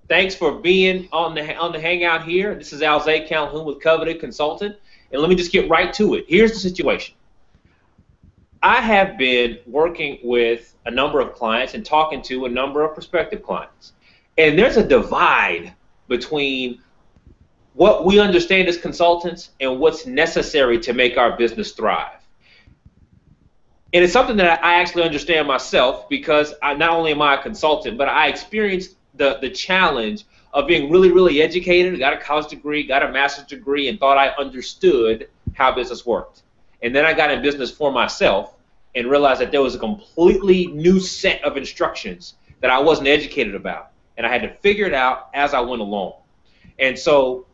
Thanks for being on the hangout here. This is Alzay Calhoun with Coveted Consultant, and let me just get right to it. Here's the situation. I have been working with a number of clients and talking to a number of prospective clients, and there's a divide between what we understand as consultants and what's necessary to make our business thrive. And it's something that I actually understand myself, because not only am I a consultant, but I experienced the challenge of being really, really educated, got a college degree, got a master's degree, and thought I understood how business worked. And then I got in business for myself and realized that there was a completely new set of instructions that I wasn't educated about. And I had to figure it out as I went along. And so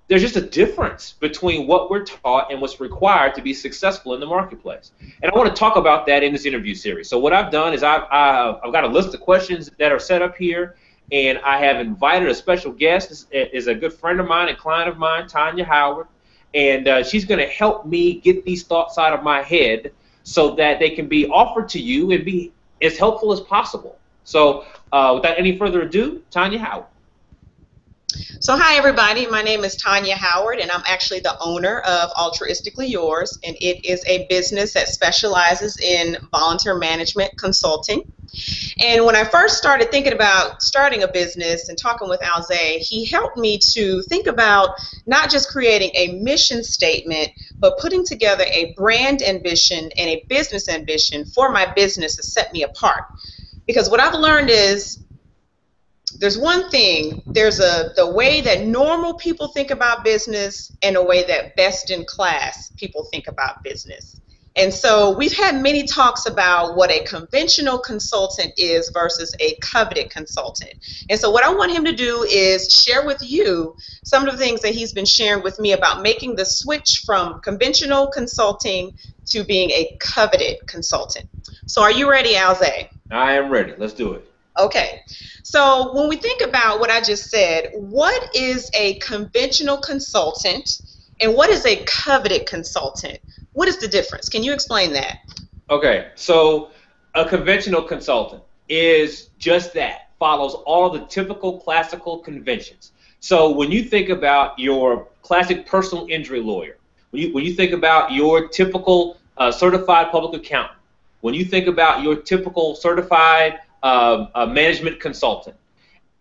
there's just a difference between what we're taught and what's required to be successful in the marketplace. And I want to talk about that in this interview series. So what I've done is I've got a list of questions that are set up here, and I have invited a special guest. This is a good friend of mine and client of mine, Tonya Howard, and she's going to help me get these thoughts out of my head so that they can be offered to you and be as helpful as possible. So without any further ado, Tonya Howard. So hi everybody, my name is Tonya Howard, and I'm actually the owner of Altruistically Yours, and it is a business that specializes in volunteer management consulting. And when I first started thinking about starting a business and talking with Alzay, he helped me to think about not just creating a mission statement, but putting together a brand ambition and a business ambition for my business to set me apart. Because what I've learned is there's one thing, there's the way that normal people think about business and a way that best in class people think about business. And so we've had many talks about what a conventional consultant is versus a coveted consultant. And so what I want him to do is share with you some of the things that he's been sharing with me about making the switch from conventional consulting to being a coveted consultant. So are you ready, Alzay? I am ready. Let's do it. Okay, so when we think about what I just said, what is a conventional consultant and what is a coveted consultant? What is the difference? Can you explain that? Okay, so a conventional consultant is just that, follows all the typical classical conventions. So when you think about your classic personal injury lawyer, when you think about your typical certified public accountant, when you think about your typical certified a management consultant,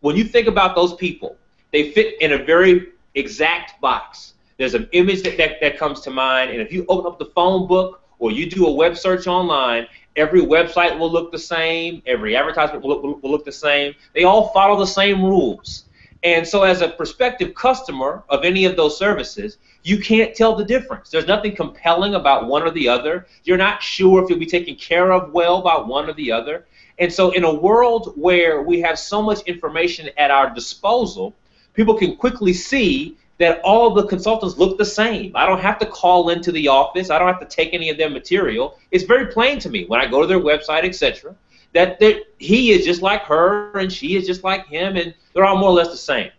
when you think about those people, they fit in a very exact box. There's an image that comes to mind, and if you open up the phone book or you do a web search online, every website will look the same, every advertisement will look the same. They all follow the same rules. And so as a prospective customer of any of those services, you can't tell the difference. There's nothing compelling about one or the other. You're not sure if you'll be taken care of well by one or the other. And so in a world where we have so much information at our disposal, people can quickly see that all the consultants look the same. I don't have to call into the office. I don't have to take any of their material. It's very plain to me when I go to their website, etc., that he is just like her and she is just like him, and they're all more or less the same.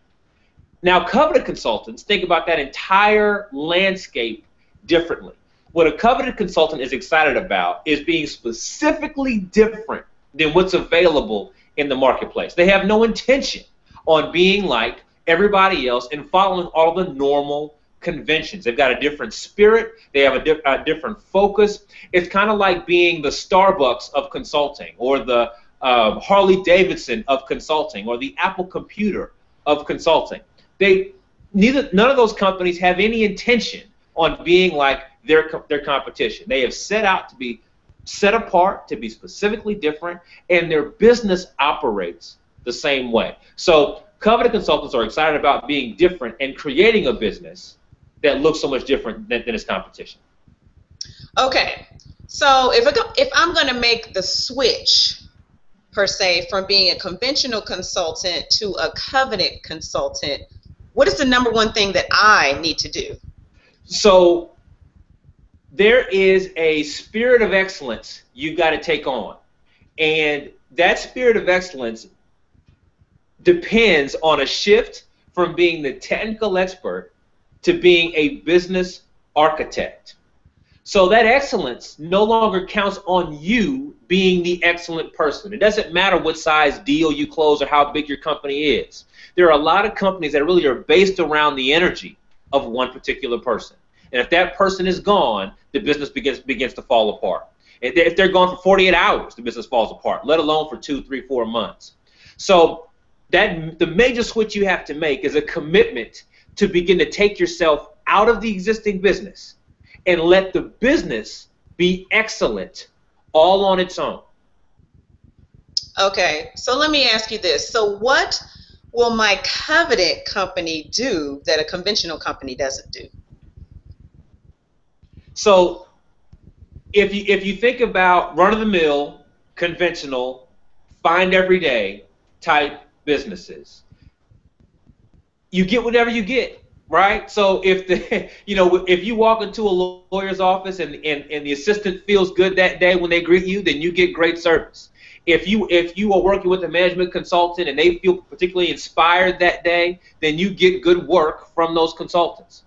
Now, coveted consultants think about that entire landscape differently. What a coveted consultant is excited about is being specifically different than what's available in the marketplace. They have no intention on being like everybody else and following all the normal conventions. They've got a different spirit. They have a different focus. It's kind of like being the Starbucks of consulting, or the Harley Davidson of consulting, or the Apple computer of consulting. None of those companies have any intention on being like their competition. They have set out to be set apart, to be specifically different, and their business operates the same way. So coveted consultants are excited about being different and creating a business that looks so much different than its competition. Okay, so if I'm going to make the switch, per se, from being a conventional consultant to a coveted consultant, what is the number one thing that I need to do? So there is a spirit of excellence you've got to take on. And that spirit of excellence depends on a shift from being the technical expert to being a business architect. So that excellence no longer counts on you being the excellent person. It doesn't matter what size deal you close or how big your company is. There are a lot of companies that really are based around the energy of one particular person. And if that person is gone, the business begins to fall apart. If they're gone for 48 hours, the business falls apart, let alone for 2, 3, 4 months. So the major switch you have to make is a commitment to begin to take yourself out of the existing business and let the business be excellent all on its own. Okay, so let me ask you this. So what will my coveted company do that a conventional company doesn't do? So if you think about run-of-the-mill, conventional, find every day type businesses, you get whatever you get, right? So if if you walk into a lawyer's office and the assistant feels good that day when they greet you, then you get great service. If you are working with a management consultant and they feel particularly inspired that day, then you get good work from those consultants.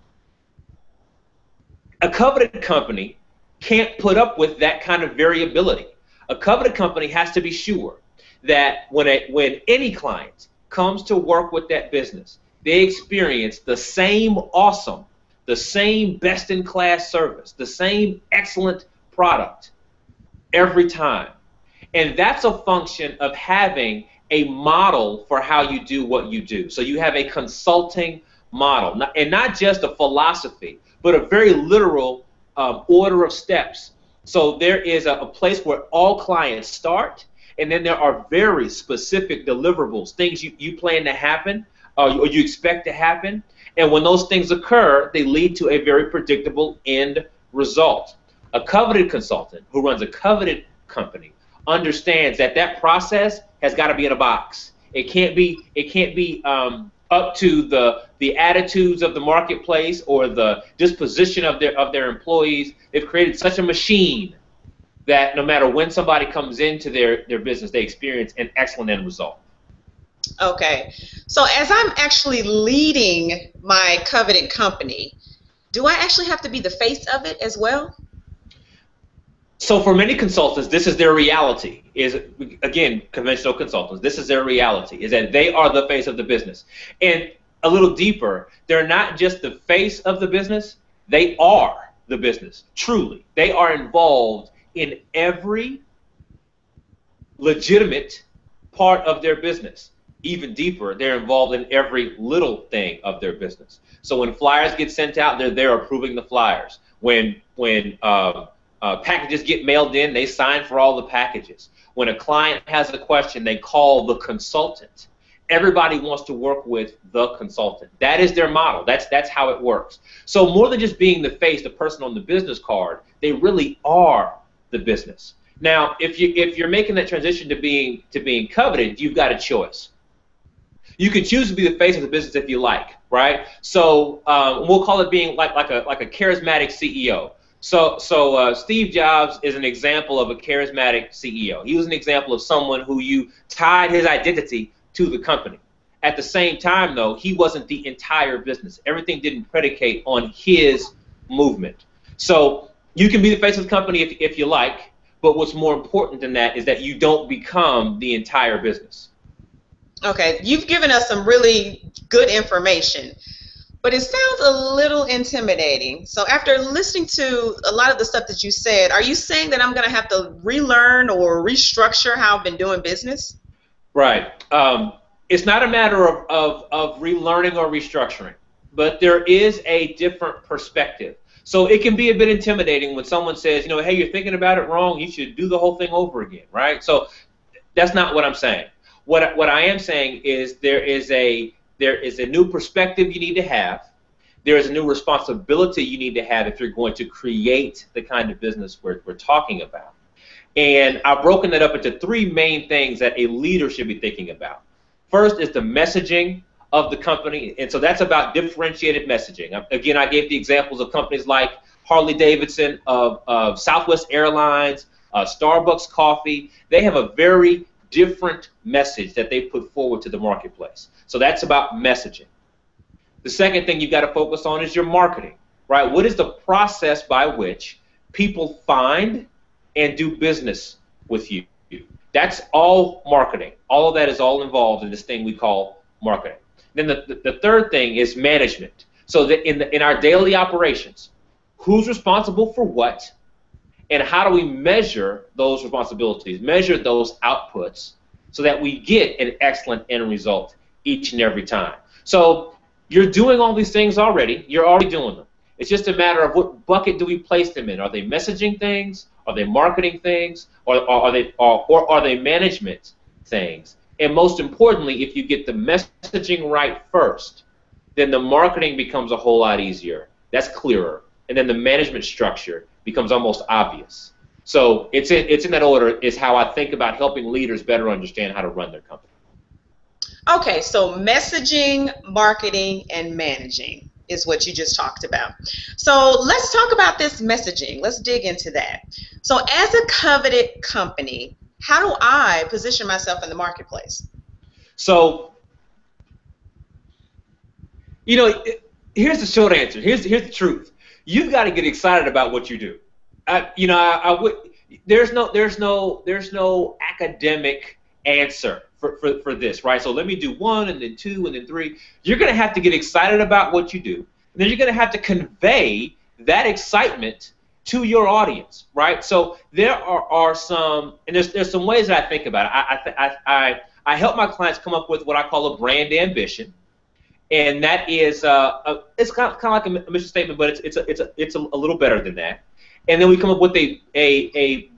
A coveted company can't put up with that kind of variability. A coveted company has to be sure that when any client comes to work with that business, they experience the same awesome, the same best-in-class service, the same excellent product every time. And that's a function of having a model for how you do what you do. So you have a consulting model, and not just a philosophy, but a very literal order of steps. So there is a place where all clients start, and then there are very specific deliverables, things you plan to happen or you expect to happen. And when those things occur, they lead to a very predictable end result. A coveted consultant who runs a coveted company understands that process has got to be in a box. It can't be up to the attitudes of the marketplace or the disposition of their employees. They've created such a machine that no matter when somebody comes into their business, they experience an excellent end result. Okay, so as I'm actually leading my coveted company, do I actually have to be the face of it as well? So for many consultants, this is their reality. Again, conventional consultants, this is their reality, is that they are the face of the business. And a little deeper, they're not just the face of the business, they are the business, truly. They are involved in every legitimate part of their business. Even deeper, they're involved in every little thing of their business. So when flyers get sent out, they're there approving the flyers. When packages get mailed in, they sign for all the packages. When a client has a question, they call the consultant. Everybody wants to work with the consultant. That is their model. That's how it works. So more than just being the face, the person on the business card, they really are the business. Now, if you're making that transition to being coveted, you've got a choice. You can choose to be the face of the business if you like, right? So we'll call it being like a charismatic CEO. So Steve Jobs is an example of a charismatic CEO. He was an example of someone who you tied his identity to the company. At the same time, though, he wasn't the entire business. Everything didn't predicate on his movement. So you can be the face of the company if you like, but what's more important than that is that you don't become the entire business. Okay, you've given us some really good information, but it sounds a little intimidating. So after listening to a lot of the stuff that you said, are you saying that I'm going to have to relearn or restructure how I've been doing business? Right. It's not a matter of relearning or restructuring, but there is a different perspective. So it can be a bit intimidating when someone says, hey, you're thinking about it wrong, you should do the whole thing over again, right? So that's not what I'm saying. What I am saying is there is a new perspective you need to have. There is a new responsibility you need to have if you're going to create the kind of business we're talking about. And I've broken that up into three main things that a leader should be thinking about. First is the messaging of the company, and so that's about differentiated messaging. Again, I gave the examples of companies like Harley-Davidson, of Southwest Airlines, Starbucks Coffee. They have a very different message that they put forward to the marketplace. So that's about messaging. The second thing you've got to focus on is your marketing, right? What is the process by which people find and do business with you. That's all marketing. All of that is all involved in this thing we call marketing. Then the third thing is management. So that in our daily operations, who's responsible for what, and how do we measure those responsibilities, measure those outputs, so that we get an excellent end result each and every time. So you're doing all these things already. You're already doing them. It's just a matter of what bucket do we place them in. Are they messaging things? Are they marketing things? Or are they management things? And most importantly, if you get the messaging right first, then the marketing becomes a whole lot easier. That's clearer. And then the management structure becomes almost obvious. So it's in that order is how I think about helping leaders better understand how to run their company. Okay, so messaging, marketing, and managing is what you just talked about. So let's talk about this messaging. Let's dig into that. So as a coveted company, how do I position myself in the marketplace? So, here's the short answer. Here's the truth. You've got to get excited about what you do. There's no academic answer for this, right? So let me do 1 and then 2 and then 3. You're going to have to get excited about what you do, and then you're going to have to convey that excitement to your audience, right? So there are some, and there's some ways that I think about it. I help my clients come up with what I call a brand ambition, and that is it's kind of like a mission statement, but it's a little better than that. And then we come up with a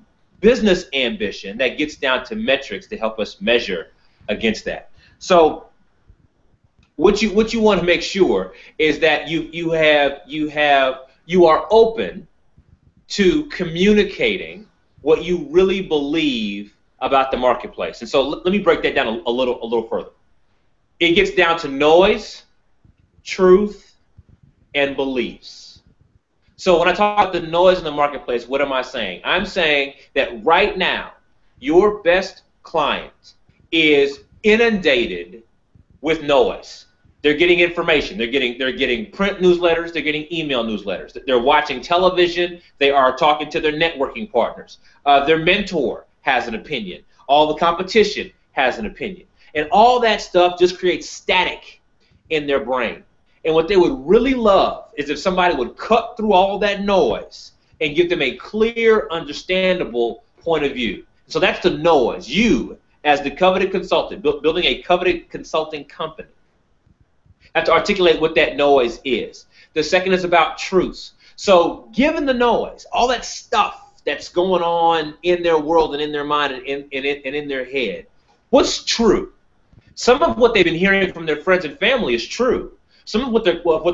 business ambition that gets down to metrics to help us measure against that. So what you want to make sure is that you are open to communicating what you really believe about the marketplace. And so let me break that down a little further. It gets down to noise, truth, and beliefs. So when I talk about the noise in the marketplace, what am I saying? I'm saying that right now, your best client is inundated with noise. They're getting information. They're getting print newsletters. They're getting email newsletters. They're watching television. They are talking to their networking partners. Their mentor has an opinion. All the competition has an opinion. And all that stuff just creates static in their brain. And what they would really love is if somebody would cut through all that noise and give them a clear, understandable point of view. So that's the noise. You, as the coveted consultant, building a coveted consulting company, have to articulate what that noise is. The second is about truths. So given the noise, all that stuff that's going on in their world and in their mind and in their head, what's true? Some of what they've been hearing from their friends and family is true. Some of what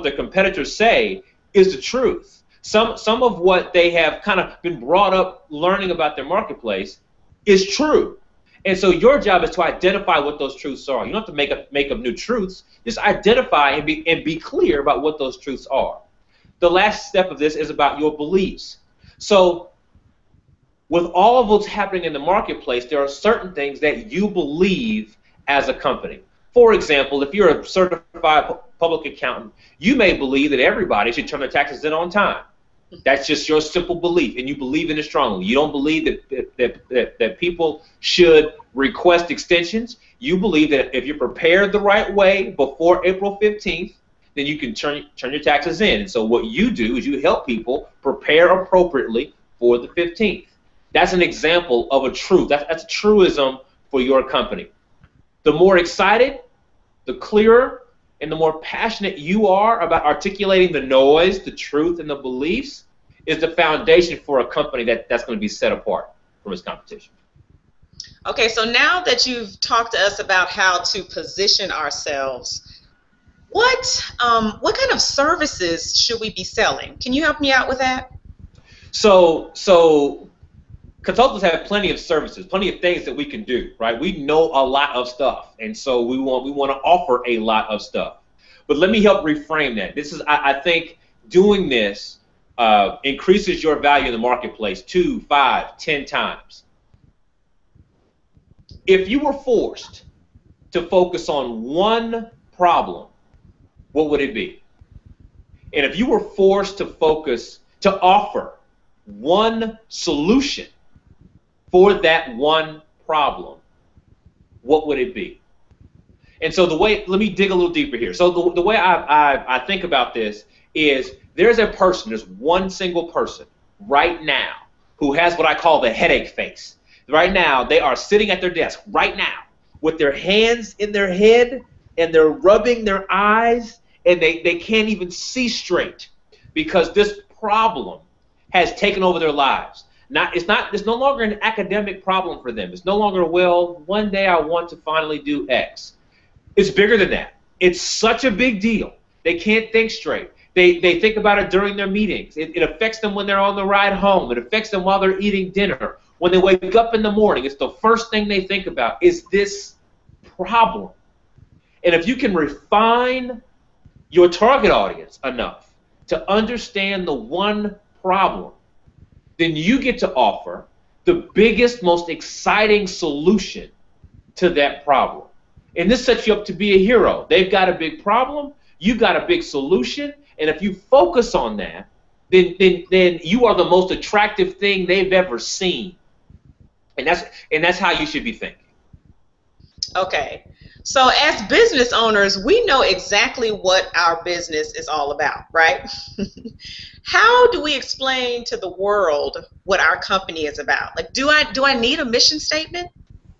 their competitors say is the truth. Some of what they have kind of been brought up learning about their marketplace is true. And so your job is to identify what those truths are. You don't have to make up new truths. Just identify and be clear about what those truths are. The last step of this is about your beliefs. So with all of what's happening in the marketplace, there are certain things that you believe as a company. For example, if you're a certified public accountant, you may believe that everybody should turn their taxes in on time. That's just your simple belief, and you believe in it strongly. You don't believe that people should request extensions. You believe that if you're prepared the right way before April 15th, then you can turn your taxes in. And so what you do is you help people prepare appropriately for the 15th. That's an example of a truth. That's a truism for your company. The more excited, the clearer, and the more passionate you are about articulating the noise, the truth, and the beliefs is the foundation for a company that's going to be set apart from its competition. Okay, so now that you've talked to us about how to position ourselves, what kind of services should we be selling? Can you help me out with that? So consultants have plenty of services, plenty of things that we can do, right? We know a lot of stuff, and so we want to offer a lot of stuff. But let me help reframe that. This is, I think, doing this increases your value in the marketplace 2, 5, 10 times. If you were forced to focus on one problem, what would it be? And if you were forced to offer one solution, for that one problem, what would it be? And so let me dig a little deeper here. So the way I think about this is there's one single person right now who has what I call the headache face. Right now, they are sitting at their desk right now with their hands in their head and they're rubbing their eyes and they can't even see straight because this problem has taken over their lives. It's no longer an academic problem for them. It's no longer, well, one day I want to finally do X. It's bigger than that. It's such a big deal. They can't think straight. They think about it during their meetings. It affects them when they're on the ride home. It affects them while they're eating dinner. When they wake up in the morning, it's the first thing they think about is this problem. And if you can refine your target audience enough to understand the one problem, then you get to offer the biggest, most exciting solution to that problem. And this sets you up to be a hero. They've got a big problem, you've got a big solution, and if you focus on that, then you are the most attractive thing they've ever seen. And that's how you should be thinking. Okay. So as business owners, we know exactly what our business is all about, right? How do we explain to the world what our company is about? Like, do I need a mission statement?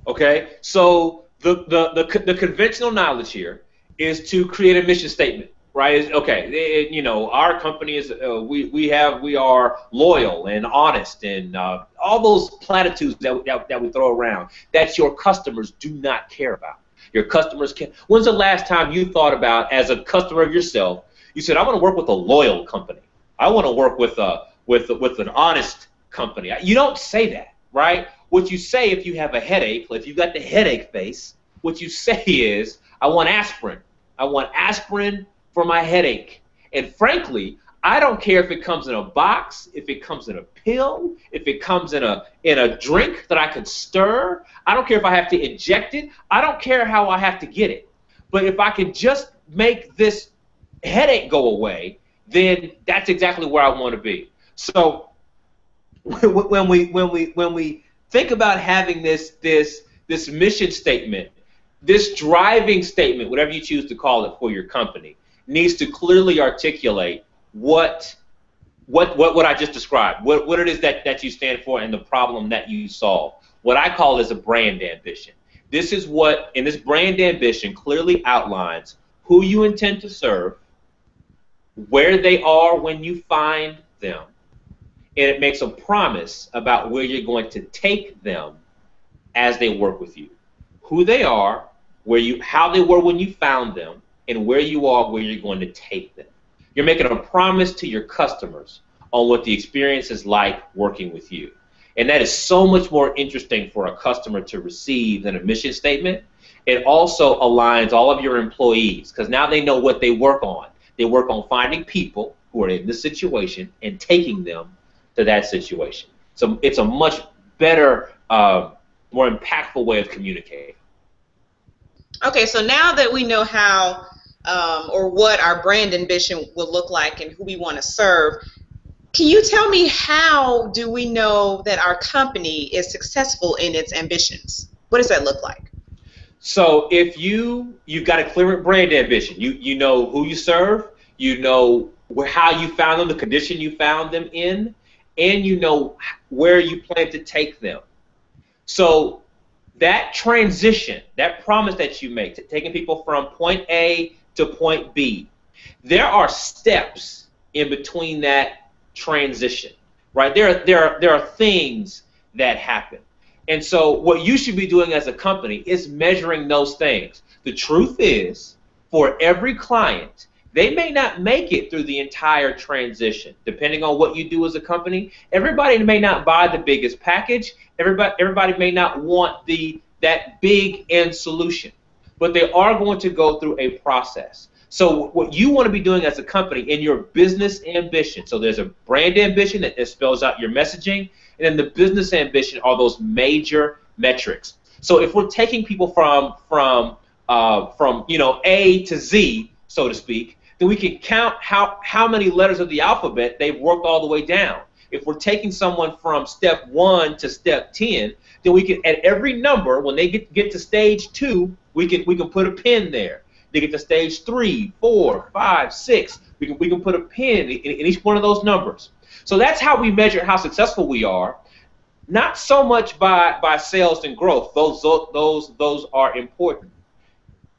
Okay. So the conventional knowledge here is to create a mission statement, right? Okay. Our company is we are loyal and honest and all those platitudes that we throw around that your customers do not care about. Your customers can't. When's the last time you thought about, as a customer of yourself, you said, I want to work with a loyal company. I want to work with an honest company. You don't say that, right? What you say if you have a headache, if you've got the headache face, what you say is, I want aspirin. I want aspirin for my headache. And frankly, I don't care if it comes in a box, if it comes in a pill, if it comes in a drink that I can stir. I don't care if I have to inject it. I don't care how I have to get it. But if I can just make this headache go away, then that's exactly where I want to be. So when we think about having this mission statement, this driving statement, whatever you choose to call it for your company, needs to clearly articulate what I just described, what it is that you stand for and the problem that you solve. What I call is a brand ambition. This brand ambition clearly outlines who you intend to serve, where they are when you find them, and it makes a promise about where you're going to take them as they work with you. Who they are, how they were when you found them, and where you are, where you're going to take them. You're making a promise to your customers on what the experience is like working with you. And that is so much more interesting for a customer to receive than a mission statement. It also aligns all of your employees because now they know what they work on. They work on finding people who are in this situation and taking them to that situation. So it's a much better, more impactful way of communicating. Okay, so now that we know how or what our brand ambition will look like and who we want to serve, can you tell me how do we know that our company is successful in its ambitions? What does that look like? So if you've got a clear brand ambition, you know who you serve, you know how you found them, the condition you found them in, and you know where you plan to take them. So that transition, that promise that you make, to taking people from point A to point B, there are steps in between that transition, right? There are things that happen. And so what you should be doing as a company is measuring those things. The truth is, for every client, they may not make it through the entire transition. Depending on what you do as a company, everybody may not buy the biggest package. Everybody may not want that big end solution, but they are going to go through a process. So what you want to be doing as a company in your business ambition, so there's a brand ambition that spells out your messaging, and then the business ambition are those major metrics. So if we're taking people from A to Z, so to speak, then we can count how many letters of the alphabet they've worked all the way down. if we're taking someone from step 1 to step 10, then we can, at every number, when they get to stage 2, we can put a pin there. They get to stage 3, 4, 5, 6. We can put a pin in each one of those numbers. So that's how we measure how successful we are. Not so much by sales and growth. Those are important.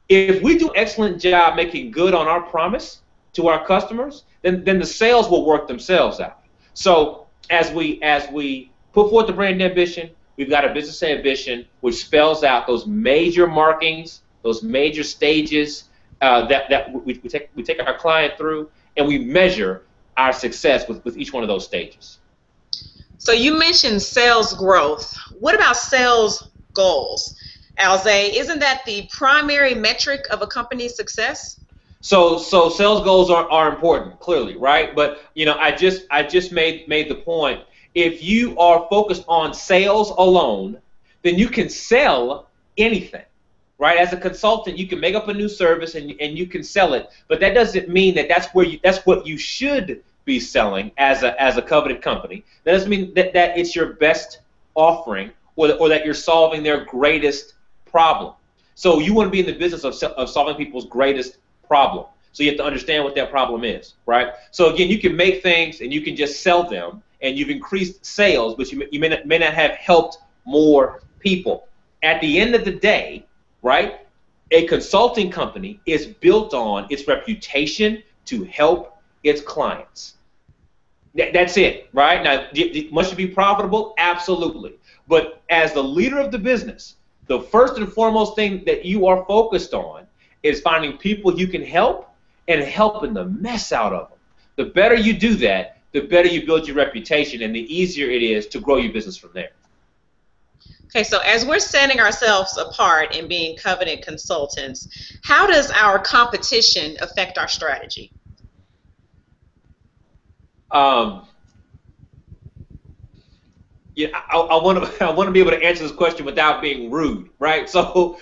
If we do an excellent job making good on our promise to our customers, then the sales will work themselves out. So as we put forth the brand ambition, we've got a business ambition which spells out those major markings, those major stages that we take our client through, and we measure our success with each one of those stages. So you mentioned sales growth. What about sales goals? Alze, isn't that the primary metric of a company's success? So sales goals are important, clearly, right? But I just made the point. If you are focused on sales alone, then you can sell anything, right? As a consultant, you can make up a new service and you can sell it, but that doesn't mean that's what you should be selling as a coveted company. That doesn't mean that it's your best offering or that you're solving their greatest problem. So you want to be in the business of solving people's greatest problem. So you have to understand what that problem is, right? So again, you can make things and you can just sell them, and you've increased sales, but you may not have helped more people. At the end of the day, right, a consulting company is built on its reputation to help its clients. That's it, right? Now, must it be profitable? Absolutely. But as the leader of the business, the first and foremost thing that you are focused on is finding people you can help and helping the mess out of them. The better you do that, the better you build your reputation, and the easier it is to grow your business from there. Okay, so as we're setting ourselves apart in being coveted consultants, how does our competition affect our strategy? Yeah, I want to be able to answer this question without being rude, right? So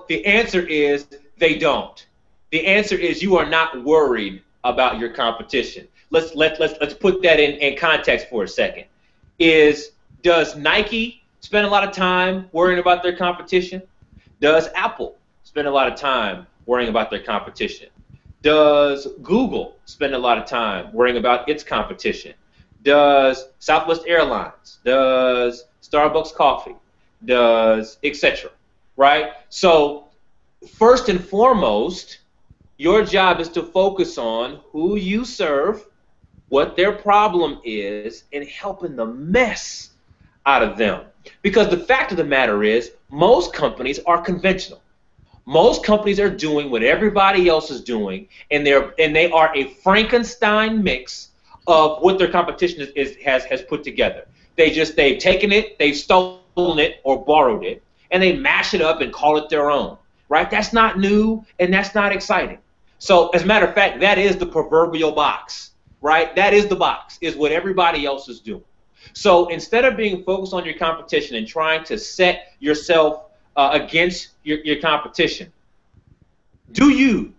the answer is they don't. The answer is you are not worried about your competition. Let's put that in context for a second. Does Nike spend a lot of time worrying about their competition? Does Apple spend a lot of time worrying about their competition? Does Google spend a lot of time worrying about its competition? Does Southwest Airlines? Does Starbucks Coffee? Does etc. Right? So first and foremost, your job is to focus on who you serve, what their problem is, and helping the mess out of them. Because the fact of the matter is, most companies are conventional. Most companies are doing what everybody else is doing, and they are a Frankenstein mix of what their competition has put together. They've taken it, they've stolen it or borrowed it, and they mash it up and call it their own. Right? That's not new and that's not exciting. So as a matter of fact, that is the proverbial box. Right? That is the box, is what everybody else is doing. So instead of being focused on your competition and trying to set yourself against your competition, do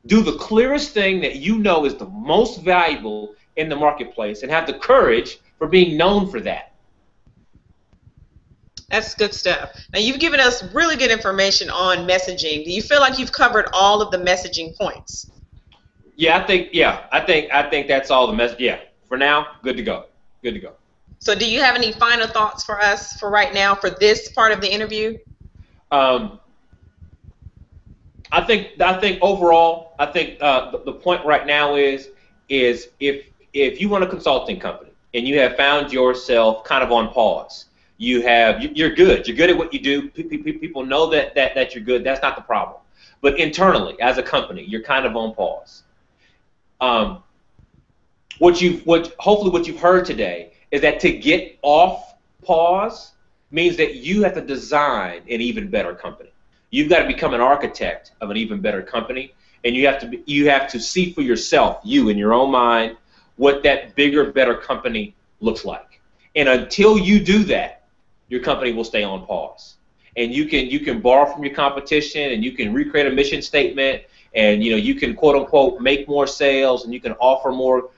the clearest thing that you know is the most valuable in the marketplace and have the courage for being known for that. That's good stuff. Now, you've given us really good information on messaging. Do you feel like you've covered all of the messaging points? Yeah, I think that's all the message. Yeah, for now, good to go. Good to go. So do you have any final thoughts for us for right now for this part of the interview? I think overall, the point right now is if you run a consulting company and you have found yourself kind of on pause, you're good at what you do. People know that you're good. That's not the problem. But internally, as a company, you're kind of on pause. Hopefully what you've heard today is that to get off pause means that you have to design an even better company. You've got to become an architect of an even better company, and you have to see for yourself, you in your own mind, what that bigger, better company looks like. And until you do that, your company will stay on pause. And you can borrow from your competition, and you can recreate a mission statement, and you can quote unquote make more sales, and you can offer more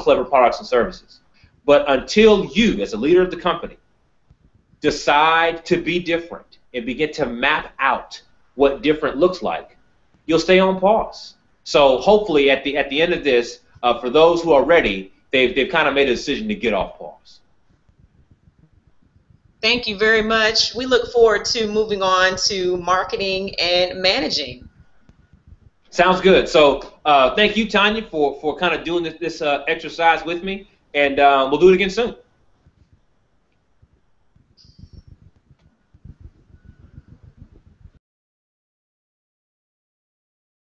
clever products and services. But until you, as a leader of the company, decide to be different and begin to map out what different looks like, you'll stay on pause. So hopefully at the end of this, for those who are ready, they've kind of made a decision to get off pause. Thank you very much. We look forward to moving on to marketing and managing. Sounds good. So thank you, Tonya, for kind of doing this exercise with me, and we'll do it again soon.